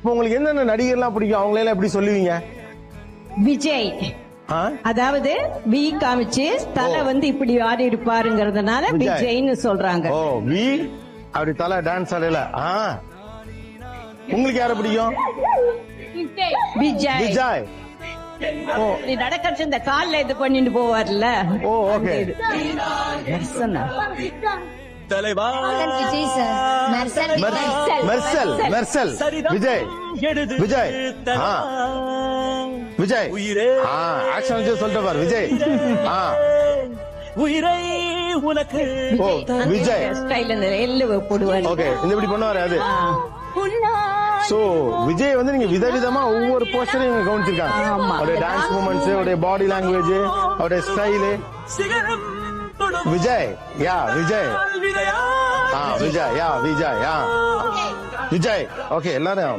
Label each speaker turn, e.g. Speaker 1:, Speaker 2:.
Speaker 1: இப்போ உங்களுக்கு என்னென்ன நடிகர்லாம் பிடிக்கும், அவங்களெல்லாம் எப்படி சொல்லுவீங்க?
Speaker 2: விஜய். அதாவது வி காமிச்சு தலை வந்து இப்படி ஆடி இருப்பாருங்கிறதுனால விஜய்னு சொல்றாங்க.
Speaker 1: ஓ, வி அப்படி தலை டான்ஸ் ஆடல. உங்களுக்கு யார பிடிக்கும்?
Speaker 2: விஜய்.
Speaker 1: விஜய். ஓ,
Speaker 2: நீ நடக்கிறது இந்த கால்ல இது பண்ணிட்டு போவார்ல.
Speaker 1: ஓ, ஓகே.
Speaker 3: தலைவா
Speaker 4: விஜய் சார்.
Speaker 1: மெர்சல். மெர்சல். விஜய். விஜய். விஜய்.
Speaker 3: உயிரே
Speaker 1: ஆக்ஷன் வச்சு சொல்லிட்டு பாரு. விஜய்.
Speaker 3: உயிரை உனக்கு.
Speaker 1: ஓ, விஜய்
Speaker 2: ஸ்டைல் அந்த எள்ளு போடுவாரு.
Speaker 1: ஓகே, இந்த இப்படி பண்ணுவாரு அது. சோ விஜய் வந்து நீங்க விதவிதமா ஒவ்வொரு போஸ்டரையும் கவனிச்சிருக்காங்க. அவருடைய டான்ஸ் மூமெண்ட்ஸ், அவருடைய பாடி லாங்குவேஜ், அவருடைய ஸ்டைலு. விஜய். யா விஜய். விஜய். யா விஜய். யா விஜய். ஓகே, எல்லாரும்